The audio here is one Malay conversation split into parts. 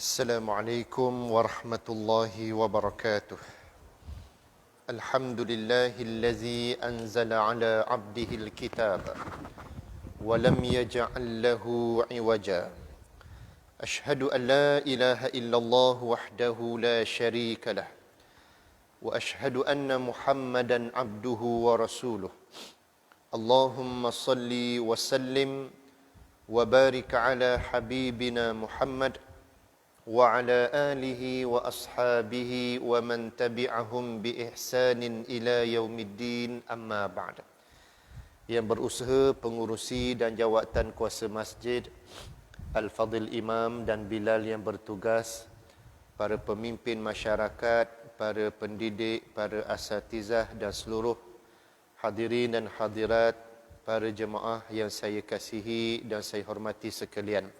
Assalamualaikum warahmatullahi wabarakatuh. Alhamdulillahillazi anzala ala abdihil kitab wa lam yaj'al lahu iwaja. Ashhadu an la ilaha illallah wahdahu la syarika lah. Wa ashhadu anna Muhammadan abduhu wa rasuluh. Allahumma salli wa sallim wa barik ala habibina Muhammad wa ala alihi wa ashabihi wa man tabi'ahum bi ihsanin ila yaumiddin, amma ba'd. Yang berusaha pengurusi dan jawatan kuasa masjid, Al-Fadhil Imam dan Bilal yang bertugas, para pemimpin masyarakat, para pendidik, para asatizah dan seluruh hadirin dan hadirat, para jemaah yang saya kasihi dan saya hormati sekalian.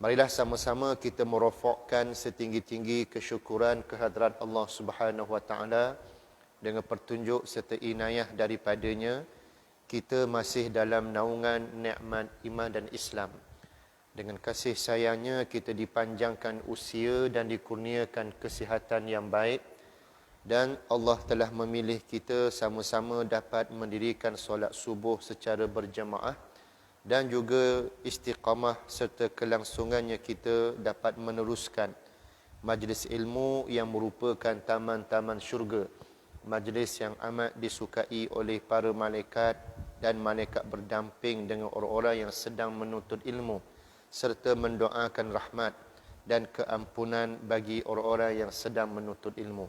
Marilah sama-sama kita merofakkan setinggi-tinggi kesyukuran kehadrat Allah Subhanahu Wa Taala dengan pertunjuk serta inayah daripadanya. Kita masih dalam naungan nikmat iman dan Islam. Dengan kasih sayangnya kita dipanjangkan usia dan dikurniakan kesihatan yang baik, dan Allah telah memilih kita sama-sama dapat mendirikan solat subuh secara berjemaah, dan juga istiqamah serta kelangsungannya kita dapat meneruskan majlis ilmu yang merupakan taman-taman syurga, majlis yang amat disukai oleh para malaikat dan malaikat berdamping dengan orang-orang yang sedang menuntut ilmu serta mendoakan rahmat dan keampunan bagi orang-orang yang sedang menuntut ilmu.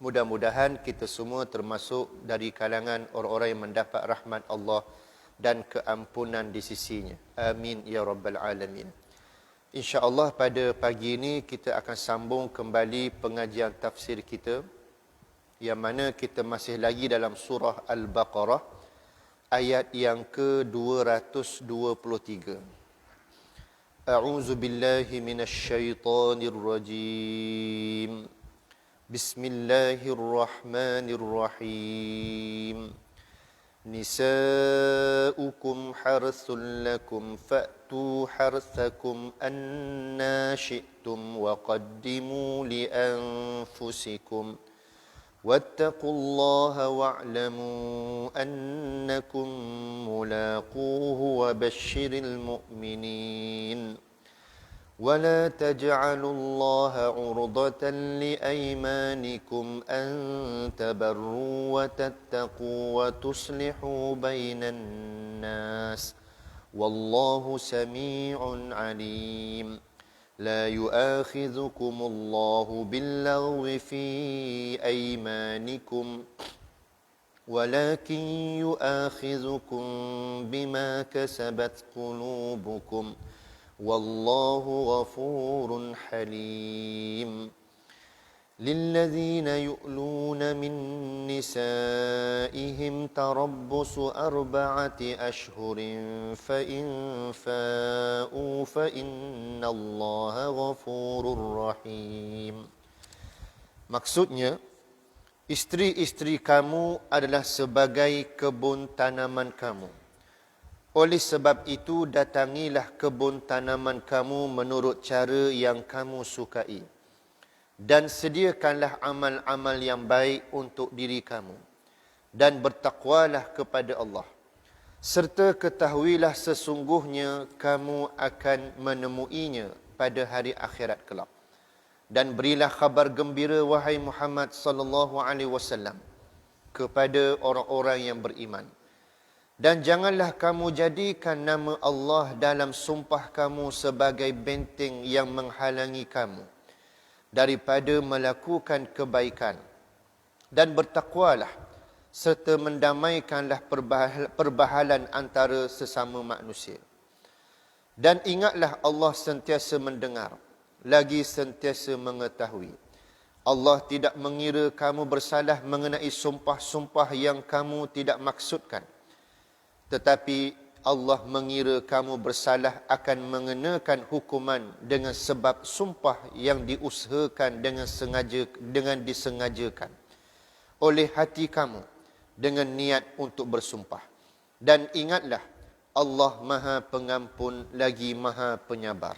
Mudah-mudahan kita semua termasuk dari kalangan orang-orang yang mendapat rahmat Allah dan keampunan di sisinya. Amin ya rabbal alamin. InsyaAllah pada pagi ini kita akan sambung kembali pengajian tafsir kita, yang mana kita masih lagi dalam surah Al-Baqarah ayat yang ke-223. A'udzu billahi minasyaitonir rajim. Bismillahirrahmanirrahim. Nisa'ukum harthun lakum fa'tu harthakum anna syi'tum wa qaddimu li anfusikum wattaqullaha wa'lamu annakum mulaquhu wa basyiril mu'minin. ولا تجعلوا الله عرضة لأيمانكم أن تبروا وتتقوا وتصلحوا بين الناس والله سميع عليم. لا يؤاخذكم الله باللغو في أيمانكم ولكن يؤاخذكم بما كسبت قلوبكم والله غفور حليم. للذين يؤلون من نسائهم تربص 4 أشهر فإن فاءوا فإن الله غفور رحيم. Maksudnya, isteri-isteri kamu adalah sebagai kebun tanaman kamu. Oleh sebab itu, datangilah kebun tanaman kamu menurut cara yang kamu sukai. Dan sediakanlah amal-amal yang baik untuk diri kamu. Dan bertakwalah kepada Allah. Serta ketahuilah sesungguhnya kamu akan menemuinya pada hari akhirat kelak. Dan berilah khabar gembira, wahai Muhammad sallallahu alaihi wasallam, kepada orang-orang yang beriman. Dan janganlah kamu jadikan nama Allah dalam sumpah kamu sebagai benteng yang menghalangi kamu daripada melakukan kebaikan. Dan bertakwalah serta mendamaikanlah perbahalan antara sesama manusia. Dan ingatlah Allah sentiasa mendengar, lagi sentiasa mengetahui. Allah tidak mengira kamu bersalah mengenai sumpah-sumpah yang kamu tidak maksudkan. Tetapi Allah mengira kamu bersalah akan mengenakan hukuman dengan sebab sumpah yang diusahakan dengan disengajakan oleh hati kamu dengan niat untuk bersumpah. Dan ingatlah, Allah Maha Pengampun lagi Maha Penyabar.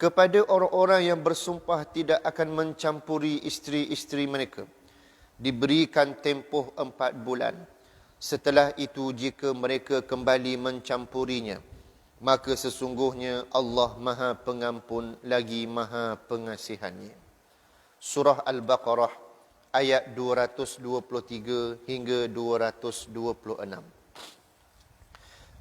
kepada orang-orang yang bersumpah tidak akan mencampuri isteri-isteri mereka, diberikan tempoh 4 bulan. Setelah itu jika mereka kembali mencampurinya, maka sesungguhnya Allah Maha Pengampun lagi Maha Pengasihannya. Surah Al-Baqarah ayat 223 hingga 226.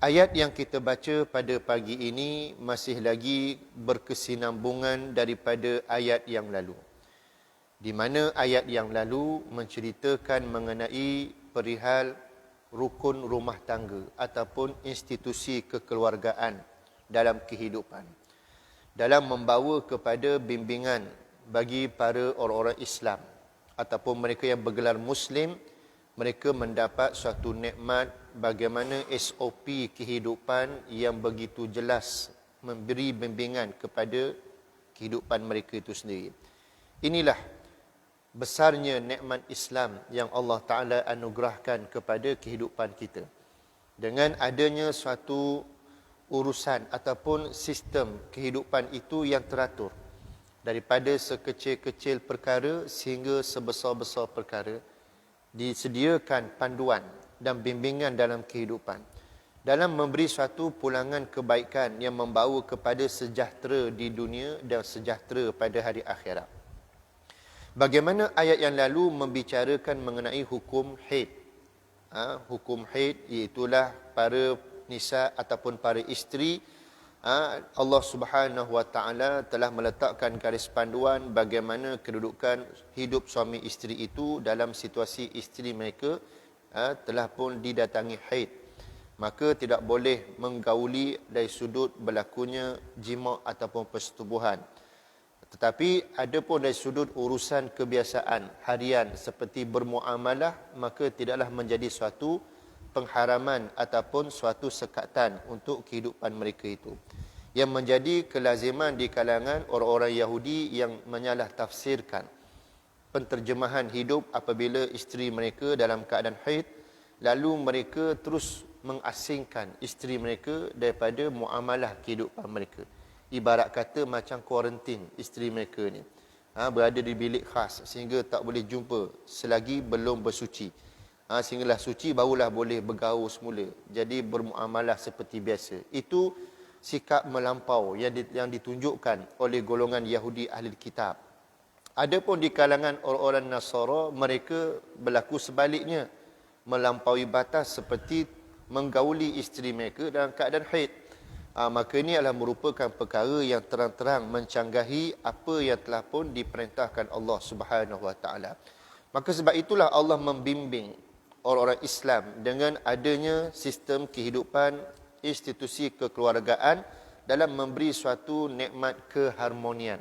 Ayat yang kita baca pada pagi ini masih lagi berkesinambungan daripada ayat yang lalu, di mana ayat yang lalu menceritakan mengenai perihal rukun rumah tangga ataupun institusi kekeluargaan dalam kehidupan, dalam membawa kepada bimbingan bagi para orang-orang Islam ataupun mereka yang bergelar Muslim. Mereka mendapat suatu nikmat bagaimana SOP kehidupan yang begitu jelas memberi bimbingan kepada kehidupan mereka itu sendiri. Inilah besarnya nikmat Islam yang Allah Ta'ala anugerahkan kepada kehidupan kita. Dengan adanya suatu urusan ataupun sistem kehidupan itu yang teratur, daripada sekecil-kecil perkara sehingga sebesar-besar perkara, disediakan panduan dan bimbingan dalam kehidupan, dalam memberi suatu pulangan kebaikan yang membawa kepada sejahtera di dunia dan sejahtera pada hari akhirat. Bagaimana ayat yang lalu membicarakan mengenai hukum haid. Hukum haid iaitulah para nisa ataupun para isteri. Allah Subhanahu Wa Taala telah meletakkan garis panduan bagaimana kedudukan hidup suami isteri itu dalam situasi isteri mereka telah pun didatangi haid. Maka tidak boleh menggauli dari sudut berlakunya jima ataupun persetubuhan. Tetapi ada pun dari sudut urusan kebiasaan harian seperti bermuamalah, maka tidaklah menjadi suatu pengharaman ataupun suatu sekatan untuk kehidupan mereka itu. Yang menjadi kelaziman di kalangan orang-orang Yahudi yang menyalah tafsirkan penterjemahan hidup apabila isteri mereka dalam keadaan haid, lalu mereka terus mengasingkan isteri mereka daripada muamalah kehidupan mereka. Ibarat kata macam kuarantin isteri mereka ni. Berada di bilik khas sehingga tak boleh jumpa selagi belum bersuci. Sehinggalah suci barulah boleh bergaul semula. Jadi bermuamalah seperti biasa. Itu sikap melampau yang ditunjukkan oleh golongan Yahudi Ahli Kitab. Adapun di kalangan orang-orang Nasara, mereka berlaku sebaliknya, melampaui batas seperti menggauli isteri mereka dalam keadaan haid. Maka ini adalah merupakan perkara yang terang-terang mencanggahi apa yang telah pun diperintahkan Allah Subhanahu Wa Taala. Maka sebab itulah Allah membimbing orang-orang Islam dengan adanya sistem kehidupan institusi kekeluargaan dalam memberi suatu nikmat keharmonian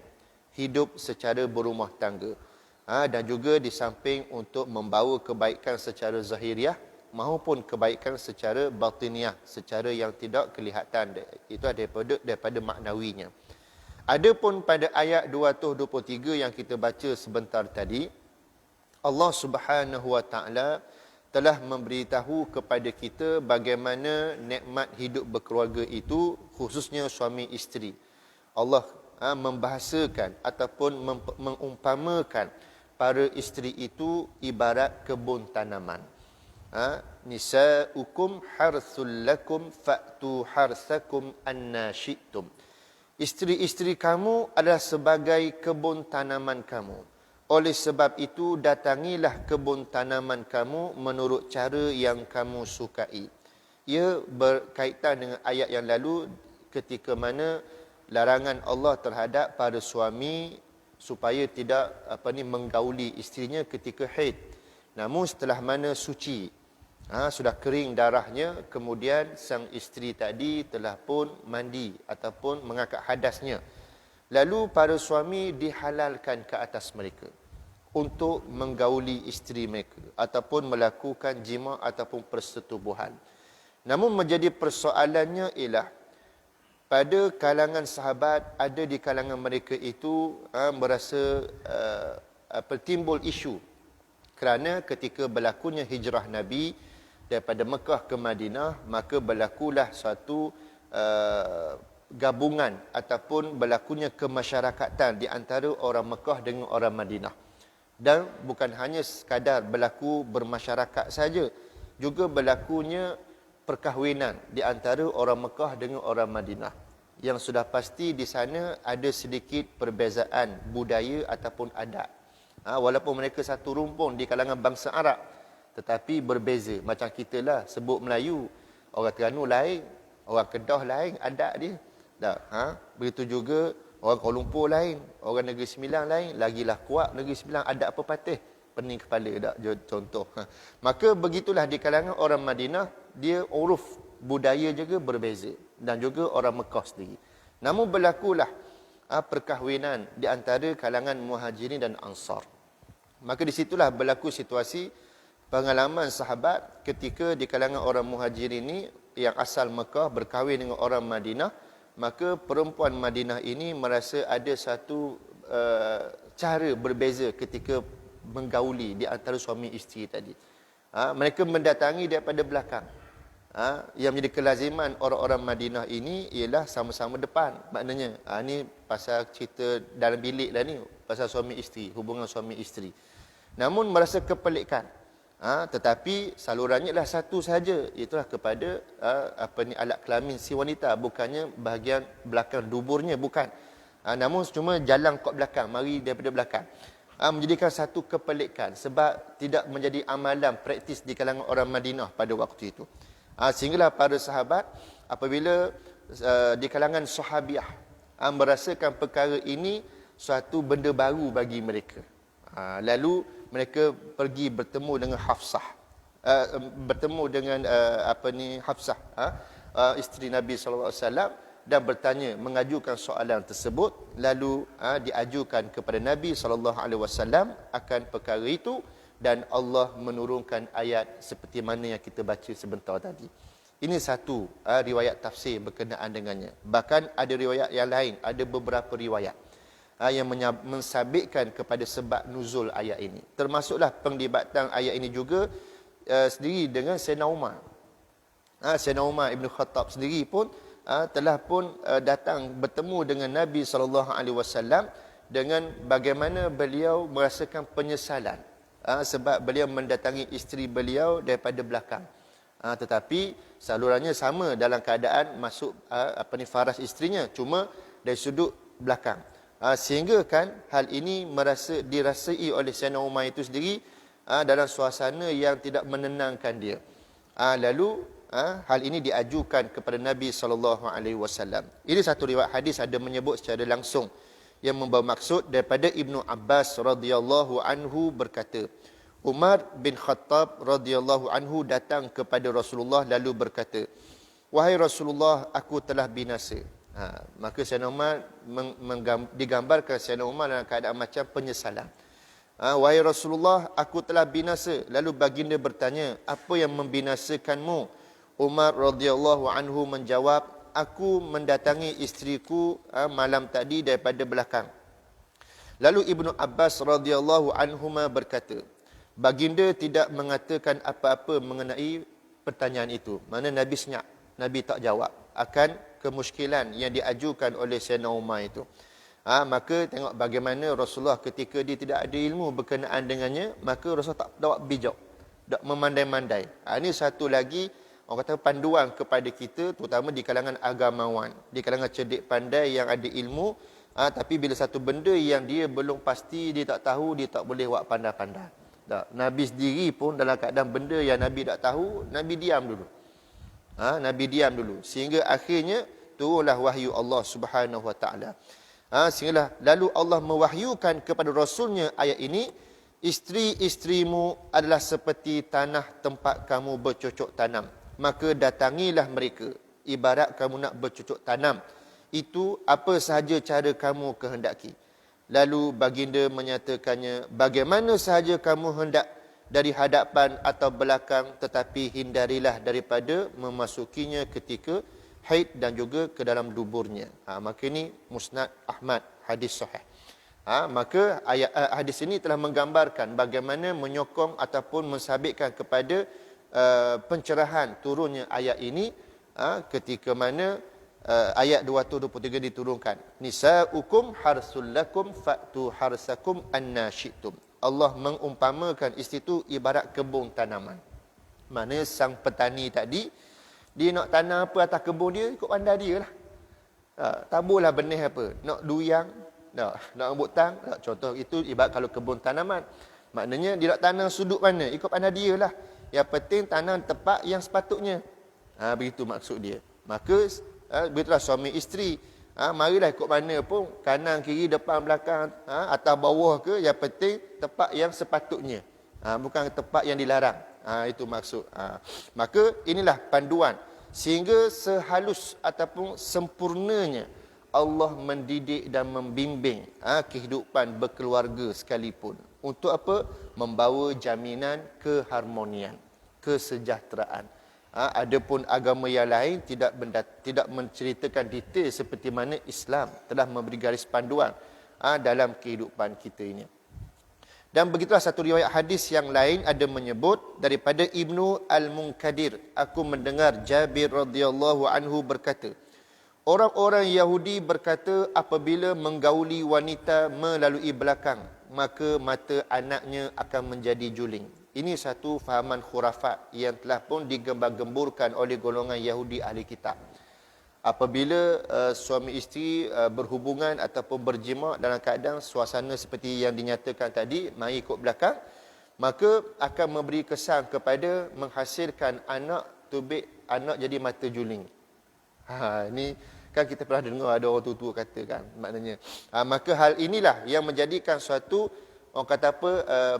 hidup secara berumah tangga, dan juga di samping untuk membawa kebaikan secara zahiriah maupun kebaikan secara batiniah, secara yang tidak kelihatan, itu daripada maknawinya. Adapun pada ayat 223 yang kita baca sebentar tadi, Allah Subhanahu Wa Taala telah memberitahu kepada kita bagaimana nikmat hidup berkeluarga itu, khususnya suami isteri. Allah membahasakan ataupun mengumpamakan para isteri itu ibarat kebun tanaman. Nisa'ukum harthul lakum fa'tu harthakum anna syi'tum. Isteri-isteri kamu adalah sebagai kebun tanaman kamu. Oleh sebab itu, datangilah kebun tanaman kamu menurut cara yang kamu sukai. Ia berkaitan dengan ayat yang lalu ketika mana larangan Allah terhadap para suami supaya tidak menggauli isterinya ketika haid. Namun setelah mana suci, sudah kering darahnya, kemudian sang isteri tadi telah pun mandi ataupun mengangkat hadasnya. Lalu para suami dihalalkan ke atas mereka untuk menggauli isteri mereka ataupun melakukan jima ataupun persetubuhan. Namun menjadi persoalannya ialah pada kalangan sahabat, ada di kalangan mereka itu merasa timbul isu kerana ketika berlakunya hijrah Nabi daripada Mekah ke Madinah, maka berlakulah suatu gabungan ataupun berlakunya kemasyarakatan di antara orang Mekah dengan orang Madinah. Dan bukan hanya sekadar berlaku bermasyarakat saja, juga berlakunya perkahwinan di antara orang Mekah dengan orang Madinah. Yang sudah pasti di sana ada sedikit perbezaan budaya ataupun adat. Walaupun mereka satu rumpun di kalangan bangsa Arab, tetapi berbeza. Macam kita lah sebut Melayu, orang Terengganu lain, orang Kedah lain adat dia. Begitu juga orang Kuala Lumpur lain, orang Negeri Sembilan lain, lagilah kuat Negeri Sembilan adat pepatih, pening kepala dak contoh. Maka begitulah di kalangan orang Madinah, dia uruf budaya juga berbeza, dan juga orang Mekah sendiri. Namun berlakulah perkahwinan di antara kalangan Muhajirin dan Ansar. Maka di situlah berlaku situasi pengalaman sahabat ketika di kalangan orang Muhajirin ini yang asal Mekah berkahwin dengan orang Madinah. Maka perempuan Madinah ini merasa ada satu cara berbeza ketika menggauli di antara suami isteri tadi. Mereka mendatangi daripada belakang. Yang menjadi kelaziman orang-orang Madinah ini ialah sama-sama depan. Maknanya, ini pasal cerita dalam bilik lah ni, pasal suami isteri, hubungan suami isteri. Namun merasa kepelikan. Tetapi salurannya adalah satu sahaja, itulah kepada alat kelamin si wanita, bukannya bahagian belakang duburnya, bukan. Namun cuma jalan kot belakang, mari daripada belakang. Menjadikan satu kepelikan sebab tidak menjadi amalan praktis di kalangan orang Madinah pada waktu itu. Sehinggalah para sahabat apabila di kalangan sahabiah merasakan perkara ini suatu benda baru bagi mereka. Lalu mereka pergi bertemu dengan Hafsah, bertemu dengan Hafsah, isteri Nabi SAW, dan bertanya, mengajukan soalan tersebut. Lalu diajukan kepada Nabi SAW akan perkara itu, dan Allah menurunkan ayat seperti mana yang kita baca sebentar tadi. Ini satu riwayat tafsir berkenaan dengannya. Bahkan ada riwayat yang lain, ada beberapa riwayat yang mensabitkan kepada sebab nuzul ayat ini. Termasuklah penglibatan ayat ini juga sendiri dengan Sayyidina Umar. Sayyidina Umar Ibn Khattab sendiri pun telah pun datang bertemu dengan Nabi SAW dengan bagaimana beliau merasakan penyesalan sebab beliau mendatangi isteri beliau daripada belakang. Tetapi salurannya sama dalam keadaan masuk faras isterinya, cuma dari sudut belakang. Sehingga kan hal ini dirasai oleh Sayyidina Umar itu sendiri dalam suasana yang tidak menenangkan dia. Lalu hal ini diajukan kepada Nabi SAW. Ini satu riwayat hadis ada menyebut secara langsung yang membawa maksud daripada Ibnu Abbas radhiyallahu anhu berkata, Umar bin Khattab radhiyallahu anhu datang kepada Rasulullah lalu berkata, "Wahai Rasulullah, aku telah binasa." Maka Sayyidina Umar digambarkan Sayyidina Umar dalam keadaan macam penyesalan. "Wahai Rasulullah, aku telah binasa." Lalu baginda bertanya, "Apa yang membinasakanmu?" Umar radhiyallahu anhu menjawab, "Aku mendatangi isteriku malam tadi daripada belakang." Lalu Ibnu Abbas radhiyallahu anhuma berkata, baginda tidak mengatakan apa-apa mengenai pertanyaan itu. Mana Nabi senyap, Nabi tak jawab akan kemusykilan yang diajukan oleh Sayyidina Umar itu. Maka tengok bagaimana Rasulullah ketika dia tidak ada ilmu berkenaan dengannya, maka Rasulullah tak dapat bijak, tak memandai-mandai. Ini satu lagi orang kata panduan kepada kita, terutama di kalangan agamawan, di kalangan cerdik pandai yang ada ilmu, tapi bila satu benda yang dia belum pasti, dia tak tahu, dia tak boleh buat pandai-pandai. Nabi sendiri pun dalam keadaan benda yang Nabi tak tahu, Nabi diam dulu. Nabi diam dulu. Sehingga akhirnya turunlah wahyu Allah Subhanahu Wa Taala. Sehinggalah lalu Allah mewahyukan kepada Rasulnya ayat ini, isteri-isterimu adalah seperti tanah tempat kamu bercocok tanam. Maka datangilah mereka, ibarat kamu nak bercocok tanam. Itu apa sahaja cara kamu kehendaki. Lalu baginda menyatakannya, bagaimana sahaja kamu hendak dari hadapan atau belakang, tetapi hindarilah daripada memasukinya ketika haid dan juga ke dalam duburnya. Maka ini Musnad Ahmad, hadis sahih. Maka ayat hadis ini telah menggambarkan bagaimana menyokong ataupun mensabitkan kepada pencerahan turunnya ayat ini ketika mana ayat 223 diturunkan. Nisaukum harsul lakum fa'tu harsakum anna syi'tum. Allah mengumpamakan isteri itu ibarat kebun tanaman. Mana sang petani tadi, dia nak tanam apa atas kebun dia, ikut pandai dia lah. Taburlah benih apa, nak duyang, nak rambutan, contoh itu ibarat kalau kebun tanaman. Maknanya dia nak tanam sudut mana, ikut pandai dia lah. Yang penting tanam tempat yang sepatutnya. Begitu maksud dia. Maka begitulah suami isteri. Marilah ikut mana pun, kanan, kiri, depan, belakang, atas, bawah ke, yang penting tempat yang sepatutnya. Bukan tempat yang dilarang. Itu maksud. Maka inilah panduan. Sehingga sehalus ataupun sempurnanya Allah mendidik dan membimbing kehidupan berkeluarga sekalipun. Untuk apa? Membawa jaminan keharmonian, kesejahteraan. Adapun agama yang lain tidak menceritakan detail seperti mana Islam telah memberi garis panduan dalam kehidupan kita ini. Dan begitulah satu riwayat hadis yang lain ada menyebut daripada Ibnu Al-Munkadir, aku mendengar Jabir radhiyallahu anhu berkata, orang-orang Yahudi berkata apabila menggauli wanita melalui belakang, maka mata anaknya akan menjadi juling. Ini satu fahaman khurafat yang telah pun digembar-gemburkan oleh golongan Yahudi ahli kitab. Apabila suami isteri berhubungan ataupun berjima dalam keadaan suasana seperti yang dinyatakan tadi, mari ikut belakang, maka akan memberi kesan kepada menghasilkan anak tubik, anak jadi mata juling. Ini kan kita pernah dengar ada orang tua-tua kata kan, maknanya. Maka hal inilah yang menjadikan suatu, orang kata apa,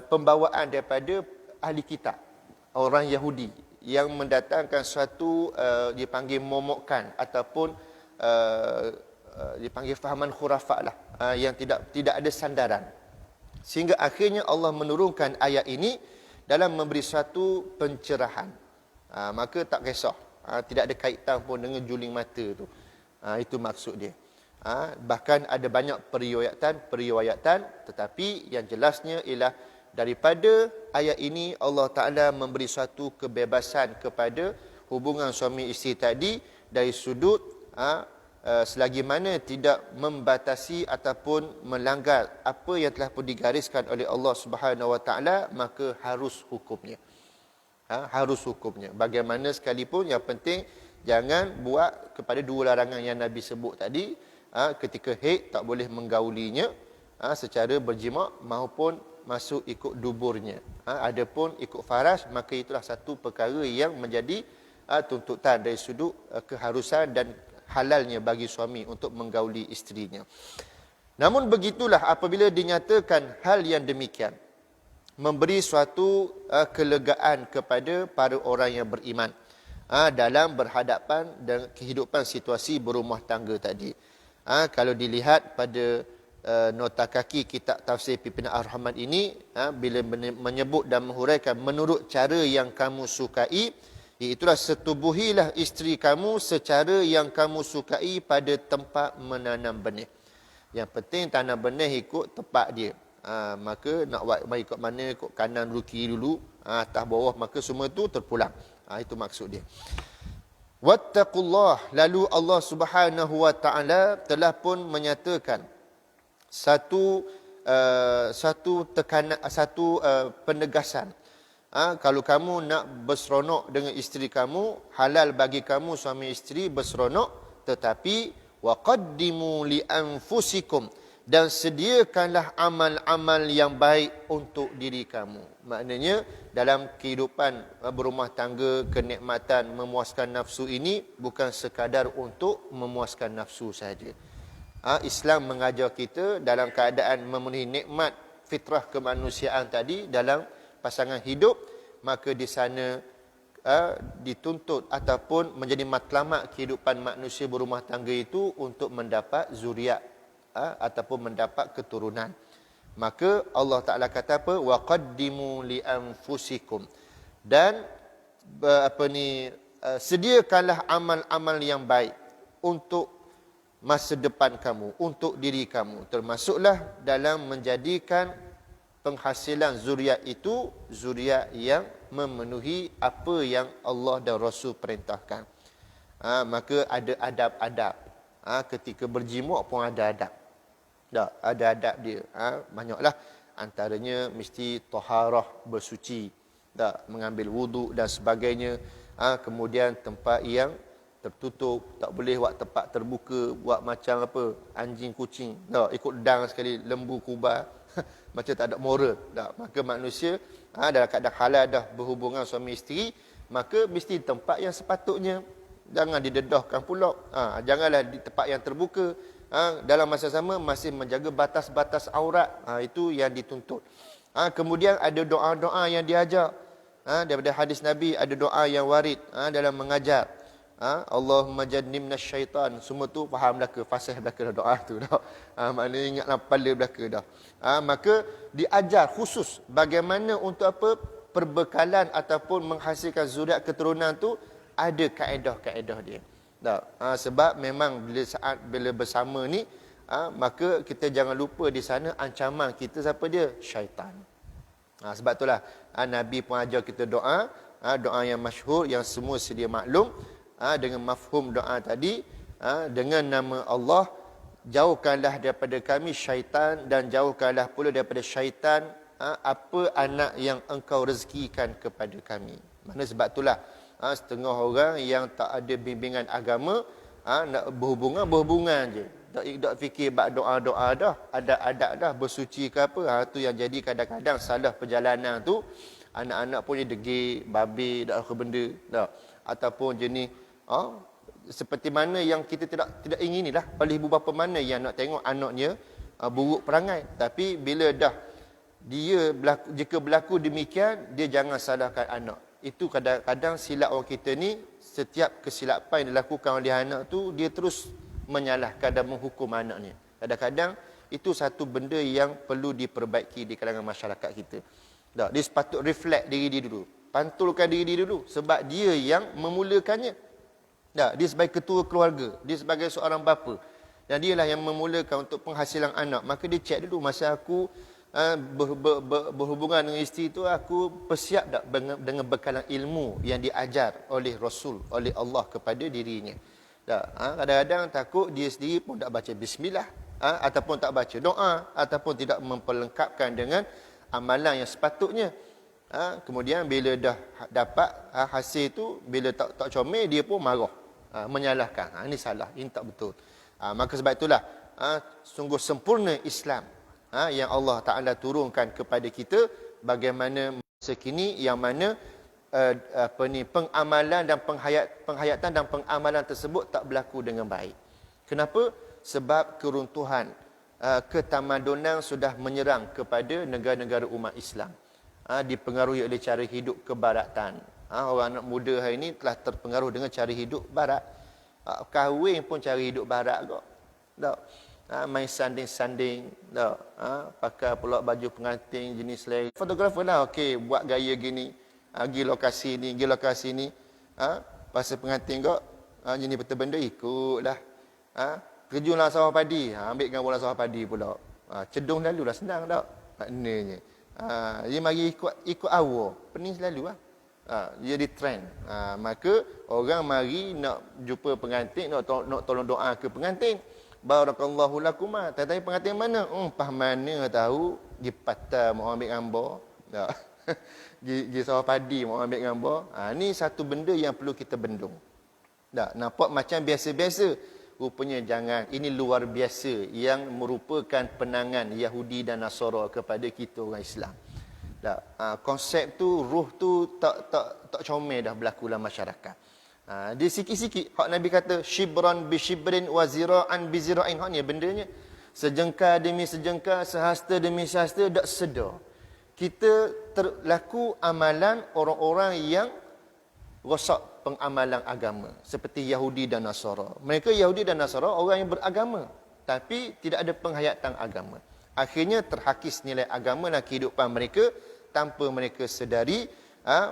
pembawaan daripada ahli kitab, orang Yahudi, yang mendatangkan suatu dipanggil momokkan ataupun dipanggil fahaman khurafat lah, yang tidak ada sandaran. Sehingga akhirnya Allah menurunkan ayat ini dalam memberi suatu pencerahan. Maka tak kisah, tidak ada kaitan pun dengan juling mata tu. Itu maksud dia. Bahkan ada banyak periwayatan, tetapi yang jelasnya ialah daripada ayat ini Allah Ta'ala memberi suatu kebebasan kepada hubungan suami isteri tadi dari sudut selagi mana tidak membatasi ataupun melanggar apa yang telah pun digariskan oleh Allah Subhanahu Wa Ta'ala, maka harus hukumnya. Harus hukumnya. Bagaimana sekalipun, yang penting jangan buat kepada dua larangan yang Nabi sebut tadi. Ketika haid tak boleh menggaulinya secara berjima maupun masuk ikut duburnya. Adapun ikut faras, maka itulah satu perkara yang menjadi tuntutan dari sudut keharusan dan halalnya bagi suami untuk menggauli isterinya. Namun begitulah apabila dinyatakan hal yang demikian, memberi suatu kelegaan kepada para orang yang beriman dalam berhadapan dengan kehidupan situasi berumah tangga tadi. Kalau dilihat pada nota kaki kitab tafsir Pimpinan Ar-Rahman ini, bila menyebut dan menghuraikan menurut cara yang kamu sukai, iaitulah setubuhilah isteri kamu secara yang kamu sukai pada tempat menanam benih. Yang penting tanam benih ikut tempat dia. Maka nak buat ikut mana, ikut kanan dulu, kiri dulu, atas bawah, maka semua itu terpulang. Itu maksud dia. Wattaqullah, lalu Allah Subhanahu Wa Ta'ala telah pun menyatakan satu tekanan, satu penegasan. Kalau kamu nak berseronok dengan isteri kamu, halal bagi kamu suami isteri berseronok, tetapi waqaddimu li anfusikum, dan sediakanlah amal-amal yang baik untuk diri kamu. Maknanya dalam kehidupan berumah tangga, kenikmatan memuaskan nafsu ini bukan sekadar untuk memuaskan nafsu saja. Islam mengajar kita dalam keadaan memenuhi nikmat fitrah kemanusiaan tadi dalam pasangan hidup, maka di sana dituntut ataupun menjadi matlamat kehidupan manusia berumah tangga itu untuk mendapat zuriat ataupun mendapat keturunan. Maka Allah Ta'ala kata apa? Waqaddimu li anfusikum, dan sediakanlah amal-amal yang baik untuk masa depan kamu, untuk diri kamu, termasuklah dalam menjadikan penghasilan zuriat itu zuriat yang memenuhi apa yang Allah dan Rasul perintahkan. Maka ada adab-adab. Ketika berjimuk pun ada adab. Tak, ada adab dia. Banyaklah, antaranya mesti taharah, bersuci, tak, mengambil wuduk dan sebagainya. Kemudian tempat yang tertutup, tak boleh buat tempat terbuka, buat macam apa, anjing kucing, tak, ikut dang sekali, lembu kubar. Macam tak ada moral. Tak. Maka manusia dalam keadaan halal dah berhubungan suami isteri, maka mesti tempat yang sepatutnya. Jangan didedahkan pula. Janganlah di tempat yang terbuka. Dalam masa sama masih menjaga batas-batas aurat. Itu yang dituntut. Kemudian ada doa-doa yang diajar. Daripada hadis Nabi ada doa yang warid dalam mengajar. Allahumma jannibna syaitan. Semua tu faham belaka, fasih belaka doa tu dah. Maknanya ingatlah kepala belaka dah. Maka diajar khusus bagaimana untuk apa, perbekalan ataupun menghasilkan zuriat keturunan tu ada kaedah-kaedah dia. Sebab memang bila bersama ni, maka kita jangan lupa di sana ancaman kita siapa dia? Syaitan. Sebab itulah Nabi pun ajar kita doa, doa yang masyhur yang semua sedia maklum, dengan mafhum doa tadi, dengan nama Allah, jauhkanlah daripada kami syaitan dan jauhkanlah pula daripada syaitan apa anak yang engkau rezekikan kepada kami. Mana sebab itulah setengah orang yang tak ada bimbingan agama, nak berhubungan je. Tak fikir bab doa-doa dah, ada adab dah, bersuci ke apa. Tu yang jadi kadang-kadang salah perjalanan tu, anak-anak punya degil, babi, dak apa benda dah. Ataupun jenis seperti mana yang kita tidak inginilah. Oleh ibu bapa mana yang nak tengok anaknya buruk perangai. Tapi bila dah dia jika berlaku demikian, dia jangan salahkan anak. Itu kadang-kadang silap orang kita ni, setiap kesilapan yang dilakukan oleh anak tu, dia terus menyalahkan dan menghukum anaknya. Kadang-kadang itu satu benda yang perlu diperbaiki di kalangan masyarakat kita. Dia sepatut reflect diri dia dulu. Pantulkan diri dia dulu. Sebab dia yang memulakannya. Dia sebagai ketua keluarga. Dia sebagai seorang bapa. Dan dialah yang memulakan untuk penghasilan anak. Maka dia cek dulu, masa aku berhubungan dengan isteri itu, aku bersiap tak dengan bekalan ilmu yang diajar oleh Rasul, oleh Allah kepada dirinya. Kadang-kadang takut dia sendiri pun tak baca bismillah, ataupun tak baca doa, ataupun tidak memperlengkapkan dengan amalan yang sepatutnya. Kemudian bila dah dapat hasil itu, bila tak comel, dia pun marah, menyalahkan. Ini salah, ini tak betul. Maka sebab itulah sungguh sempurna Islam yang Allah Ta'ala turunkan kepada kita, bagaimana masa kini yang mana pengamalan dan penghayatan dan pengamalan tersebut tak berlaku dengan baik. Kenapa? Sebab keruntuhan ketamadunan sudah menyerang kepada negara-negara umat Islam, dipengaruhi oleh cara hidup kebaratan. Orang anak muda hari ini telah terpengaruh dengan cara hidup barat. Kahwin pun cara hidup barat kok. Tak. Main sanding-sanding, pakai pula baju pengantin jenis lain. Fotografer lah, okey, buat gaya gini, pergi lokasi ni, pasal pengantin kok, jenis betul benda ikutlah. Terjunlah sawah padi, ambil gambar sawah padi pula. Cedung lalu lah, senang tak? Maknanya. Dia mari ikut awal, pening selalu lah. Jadi trend. Maka orang mari nak jumpa pengantin, nak tolong doa ke pengantin. Barakallahu lakuma. Tanya pengantin mana? Pah mana tahu. Gi patah mau ambil gambar. Gi sawah padi mau ambil gambar. Ni satu benda yang perlu kita bendung. Nampak macam biasa-biasa. Rupanya jangan. Ini luar biasa yang merupakan penangan Yahudi dan Nasara kepada kita orang Islam. Konsep tu, ruh tu tak comel dah berlaku dalam masyarakat. Dia sikit-sikit. Hak Nabi kata, shibran bi shibrin wa zira'an bi zira'in. Hak ni bendanya. Sejengkal demi sejengkal, sehasta demi sehasta, tak sedar. Kita terlaku amalan orang-orang yang rosak pengamalan agama. Seperti Yahudi dan Nasara. Mereka Yahudi dan Nasara orang yang beragama. Tapi tidak ada penghayatan agama. Akhirnya terhakis nilai agama dalam kehidupan mereka tanpa mereka sedari.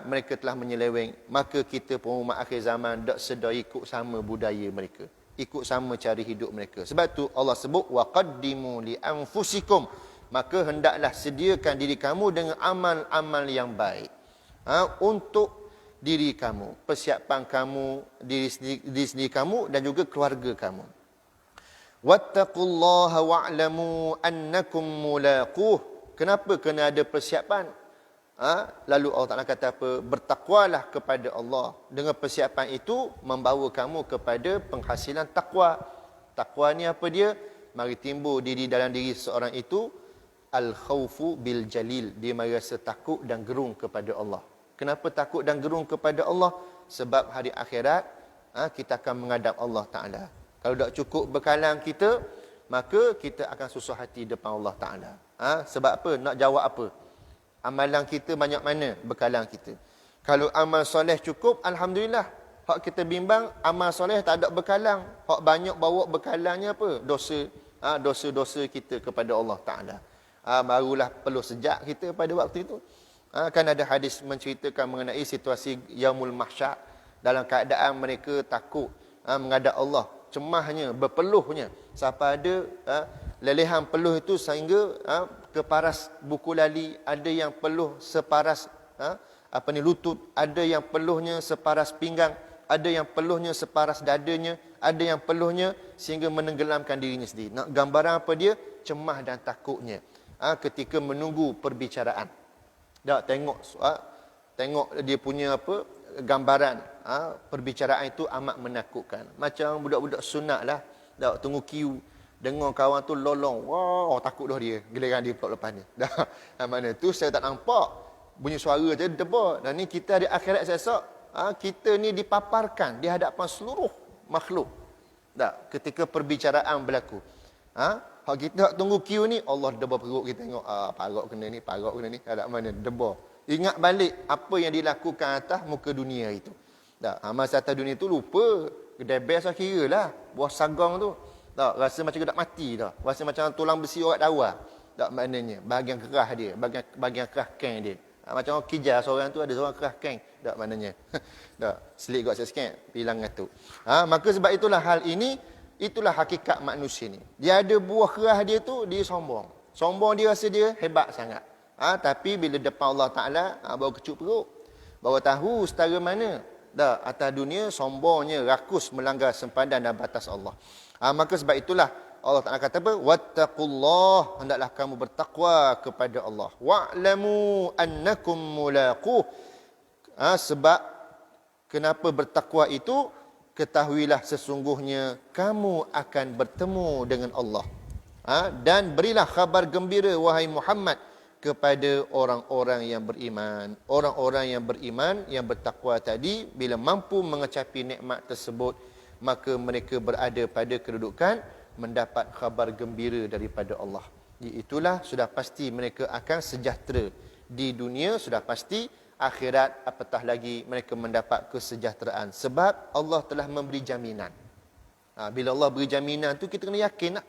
Mereka telah menyeleweng. Maka kita pun umat akhir zaman tak sedar ikut sama budaya mereka, ikut sama cara hidup mereka. Sebab tu Allah sebut waqaddimu li anfusikum, maka hendaklah sediakan diri kamu dengan amal-amal yang baik, untuk diri kamu, persiapan kamu, diri sendiri kamu dan juga keluarga kamu. Wattaqullaha wa'lamu annakum mulaquh. Kenapa kena ada persiapan? Lalu Allah Ta'ala kata apa? Bertakwalah kepada Allah. Dengan persiapan itu membawa kamu kepada penghasilan takwa. Takwa ni apa dia? Mari timbul dalam diri seorang itu al-khawfu bil jalil. Dia merasa takut dan gerung kepada Allah. Kenapa takut dan gerung kepada Allah? Sebab hari akhirat kita akan menghadap Allah Ta'ala. Kalau tak cukup bekalan kita, maka kita akan susah hati depan Allah Ta'ala. Sebab apa? Nak jawab apa? Amalan kita banyak mana bekalan kita. Kalau amal soleh cukup, Alhamdulillah. Hak kita bimbang, amal soleh tak ada bekalan. Hak banyak bawa bekalannya apa? Dosa-dosa kita kepada Allah Ta'ala. Barulah perlu sejak kita pada waktu itu. Kan ada hadis menceritakan mengenai situasi Yaumul Mahsyar. Dalam keadaan mereka takut menghadap Allah. Cemahnya, berpeluhnya. Sampai ada lelehan peluh itu sehingga keparas buku lali. Ada yang peluh separas lutut. Ada yang peluhnya separas pinggang. Ada yang peluhnya separas dadanya. Ada yang peluhnya sehingga menenggelamkan dirinya sendiri. Nak gambaran apa dia? Cemah dan takutnya. Ketika menunggu perbicaraan. Tak tengok dia punya gambaran. Perbicaraan itu amat menakutkan. Macam budak-budak sunat lah. Tak tunggu queue. Dengar kawan tu lolong. Wow, takut dah dia. Giliran dia pulak lepas ni. Dah mana tu saya tak nampak. Bunyi suara je debak. Dan ni kita di akhirat esok. Kita ni dipaparkan di hadapan seluruh makhluk. Tak, ketika perbicaraan berlaku. Hak kita tunggu queue ni, Allah debar perut kita tengok. Parok kena ni, parok kena ni. Tak mana, debar. Ingat balik apa yang dilakukan atas muka dunia itu. Tak, masa atas dunia tu lupa. Kedai best lah kira lah. Buah sagong tu. Tak, rasa macam kedak mati dah. Rasa macam tulang besi orang dawa. Tak, maknanya bahagian kerah dia, bahagian kerah keng dia. Macam orang kijal seorang tu ada seorang kerah keng. Tak, maknanya. Tak, selit kat sikit, hilang tu. Maka sebab itulah hal ini, itulah hakikat manusia ni. Dia ada buah kerah dia tu, dia sombong. Sombong dia rasa dia hebat sangat. Tapi bila depan Allah Ta'ala, baru kecup perut. Baru tahu setara mana. Dah, atas dunia sombongnya, rakus melanggar sempadan dan batas Allah. Maka sebab itulah Allah Ta'ala kata apa? Wattaqullah, hendaklah kamu bertakwa kepada Allah. Wa'lamu annakum mulaquh. Sebab kenapa bertakwa itu? Ketahuilah sesungguhnya kamu akan bertemu dengan Allah. Dan berilah khabar gembira wahai Muhammad kepada orang-orang yang beriman. Orang-orang yang beriman, yang bertakwa tadi, bila mampu mengecapi nikmat tersebut, maka mereka berada pada kedudukan mendapat khabar gembira daripada Allah. Itulah sudah pasti mereka akan sejahtera. Di dunia sudah pasti, akhirat apatah lagi mereka mendapat kesejahteraan. Sebab Allah telah memberi jaminan. Bila Allah beri jaminan tu, kita kena yakin lah.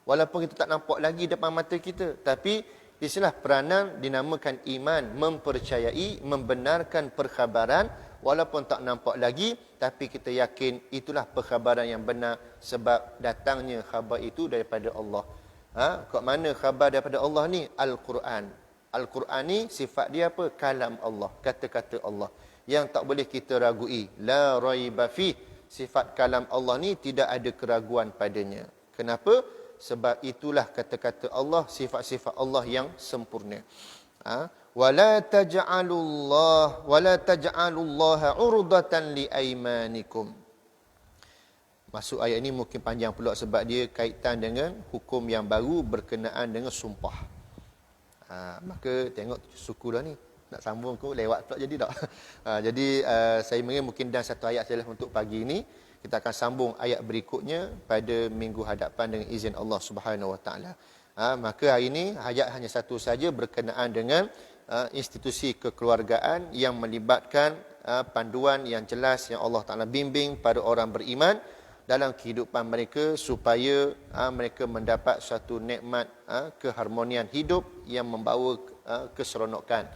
Walaupun kita tak nampak lagi depan mata kita. Tapi istilah peranan dinamakan iman, mempercayai, membenarkan perkhabaran walaupun tak nampak lagi, tapi kita yakin itulah perkhabaran yang benar sebab datangnya khabar itu daripada Allah. Kat mana khabar daripada Allah ni? Al-Quran. Al-Quran ni sifat dia apa? Kalam Allah, kata-kata Allah yang tak boleh kita ragui. La raiba fi. Sifat kalam Allah ni tidak ada keraguan padanya. Kenapa? Sebab itulah kata-kata Allah, sifat-sifat Allah yang sempurna. Wala taj'alullaha urdatan liaymanikum. Masuk ayat ini mungkin panjang pula sebab dia kaitan dengan hukum yang baru berkenaan dengan sumpah. Maka tengok suku dah ni. Nak sambung ke lewat pula jadi tak? Jadi saya mungkin dan satu ayat saja untuk pagi ini. Kita akan sambung ayat berikutnya pada minggu hadapan dengan izin Allah Subhanahu Wa Taala. Maka hari ini ayat hanya satu saja berkenaan dengan institusi kekeluargaan yang melibatkan panduan yang jelas yang Allah Taala bimbing pada orang beriman dalam kehidupan mereka supaya mereka mendapat suatu nikmat keharmonian hidup yang membawa keseronokan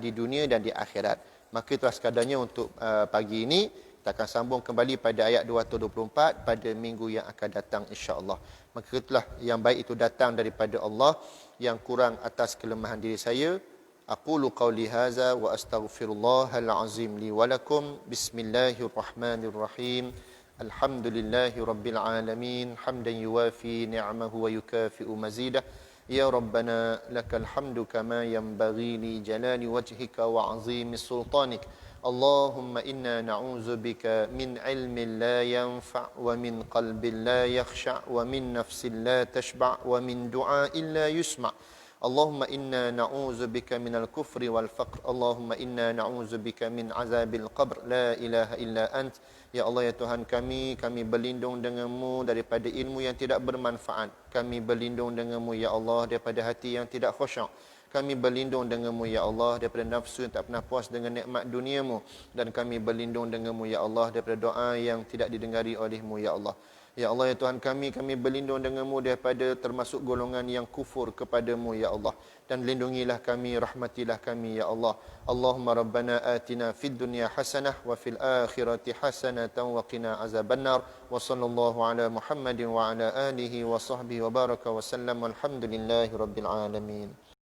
di dunia dan di akhirat. Maka itulah sekadarnya untuk pagi ini. Kita akan sambung kembali pada ayat 224 pada minggu yang akan datang insya-Allah. Maka itulah yang baik itu datang daripada Allah, yang kurang atas kelemahan diri saya. Aqulu qawli hadza wa astaghfirullahal azim li wa lakum. Bismillahirrahmanirrahim. Alhamdulillahi rabbil alamin, hamdan yuwafi ni'amahu wa yukafi'u mazidah. Ya Rabbana lakal hamdu kama yanbaghi li jalali wajhika wa azimi sultanik. Allahumma inna na'udzu bika min ilmin la yanfa' wa min qalbin la yakhsha' wa min nafsin la tashba' wa min du'ain la yusma'. Allahumma inna na'udzu bika minal kufri wal faqr. Allahumma inna na'udzu bika min azabil qabr. La ilaha illa ant. Ya Allah, ya Tuhan kami berlindung denganmu daripada ilmu yang tidak bermanfaat. Kami berlindung denganmu ya Allah daripada hati yang tidak khusyuk. Kami berlindung denganmu ya Allah daripada nafsu yang tak pernah puas dengan nikmat duniamu. Dan kami berlindung denganmu ya Allah daripada doa yang tidak didengari olehmu ya Allah. Ya Allah, ya Tuhan kami berlindung denganmu daripada termasuk golongan yang kufur kepadamu ya Allah. Dan lindungilah kami, rahmatilah kami ya Allah. Allahumma rabbana atina fid dunya hasanah wa fil akhirati hasanatan wa qina azabannar. Wa sallallahu ala Muhammadin wa ala alihi wa sahbihi wa baraka wa sallam. Alhamdulillahi rabbil alamin.